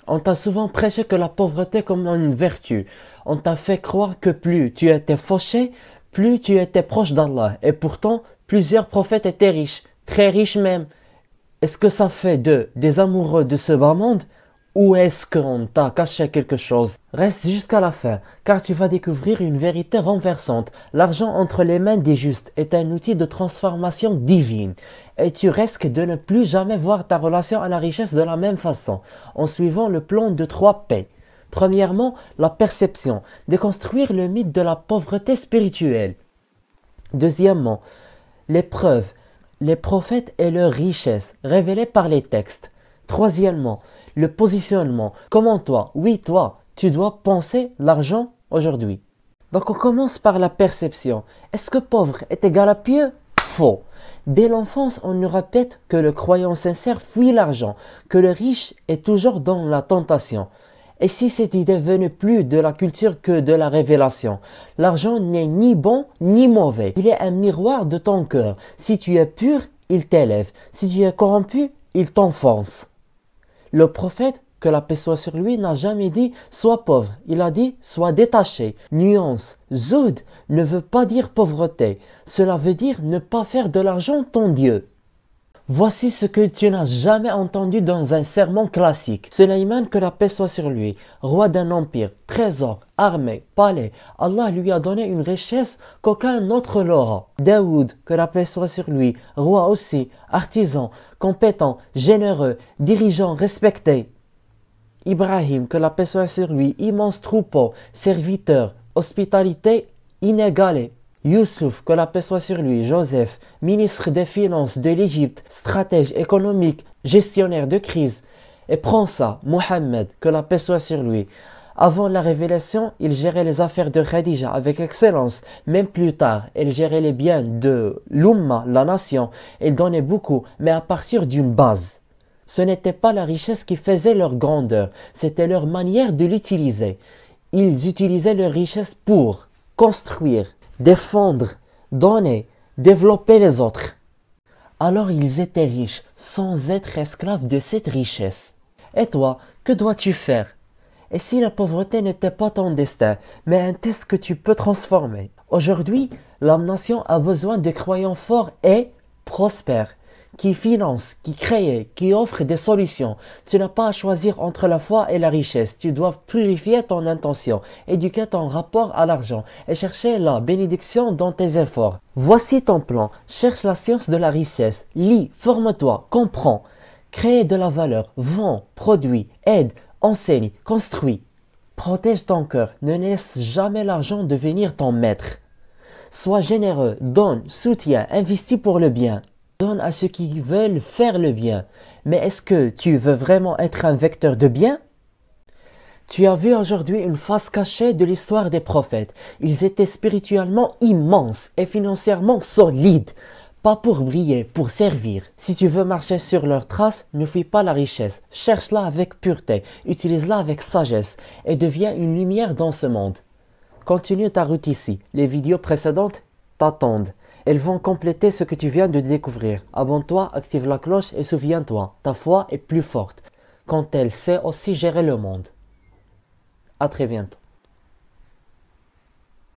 On t'a souvent prêché que la pauvreté comme une vertu. On t'a fait croire que plus tu étais fauché, plus tu étais proche d'Allah. Et pourtant, plusieurs prophètes étaient riches, très riches même. Est-ce que ça fait d'eux des amoureux de ce bas monde? Ou est-ce qu'on t'a caché quelque chose? Reste jusqu'à la fin, car tu vas découvrir une vérité renversante. L'argent entre les mains des justes est un outil de transformation divine. Et tu risques de ne plus jamais voir ta relation à la richesse de la même façon, en suivant le plan de 3 P. Premièrement, la perception, déconstruire le mythe de la pauvreté spirituelle. Deuxièmement, les preuves, les prophètes et leurs richesses révélées par les textes. Troisièmement, le positionnement. Comment toi, oui toi, tu dois penser l'argent aujourd'hui. Donc on commence par la perception. Est-ce que pauvre est égal à pieux? Faux. Dès l'enfance, on nous répète que le croyant sincère fuit l'argent, que le riche est toujours dans la tentation. Et si cette idée venait plus de la culture que de la révélation? L'argent n'est ni bon ni mauvais. Il est un miroir de ton cœur. Si tu es pur, il t'élève. Si tu es corrompu, il t'enfonce. Le prophète, que la paix soit sur lui, n'a jamais dit « sois pauvre ». Il a dit « sois détaché ». Nuance. Zoud ne veut pas dire pauvreté. Cela veut dire ne pas faire de l'argent ton Dieu. Voici ce que tu n'as jamais entendu dans un sermon classique. Sulayman, que la paix soit sur lui, roi d'un empire, trésor, armée, palais, Allah lui a donné une richesse qu'aucun autre l'aura. Daoud, que la paix soit sur lui, roi aussi, artisan, compétent, généreux, dirigeant, respecté. Ibrahim, que la paix soit sur lui, immense troupeau, serviteur, hospitalité inégalée. Youssouf, que la paix soit sur lui, Joseph, ministre des Finances de l'Égypte, stratège économique, gestionnaire de crise. Et prends ça, Mohammed, que la paix soit sur lui. Avant la révélation, il gérait les affaires de Khadija avec excellence. Même plus tard, il gérait les biens de l'Umma, la nation. Il donnait beaucoup, mais à partir d'une base. Ce n'était pas la richesse qui faisait leur grandeur, c'était leur manière de l'utiliser. Ils utilisaient leur richesse pour construire, défendre, donner, développer les autres. Alors ils étaient riches, sans être esclaves de cette richesse. Et toi, que dois-tu faire? Et si la pauvreté n'était pas ton destin, mais un test que tu peux transformer? Aujourd'hui, la nation a besoin de croyants forts et prospères, qui financent, qui créent, qui offrent des solutions. Tu n'as pas à choisir entre la foi et la richesse. Tu dois purifier ton intention, éduquer ton rapport à l'argent et chercher la bénédiction dans tes efforts. Voici ton plan. Cherche la science de la richesse. Lis, forme-toi, comprends. Crée de la valeur, vends, produis, aide, enseigne, construis. Protège ton cœur. Ne laisse jamais l'argent devenir ton maître. Sois généreux, donne, soutiens, investis pour le bien. Donne à ceux qui veulent faire le bien. Mais est-ce que tu veux vraiment être un vecteur de bien? Tu as vu aujourd'hui une face cachée de l'histoire des prophètes. Ils étaient spirituellement immenses et financièrement solides. Pas pour briller, pour servir. Si tu veux marcher sur leurs traces, ne fuis pas la richesse. Cherche-la avec pureté, utilise-la avec sagesse et deviens une lumière dans ce monde. Continue ta route ici. Les vidéos précédentes t'attendent. Elles vont compléter ce que tu viens de découvrir. Abonne-toi, active la cloche et souviens-toi, ta foi est plus forte quand elle sait aussi gérer le monde. À très bientôt.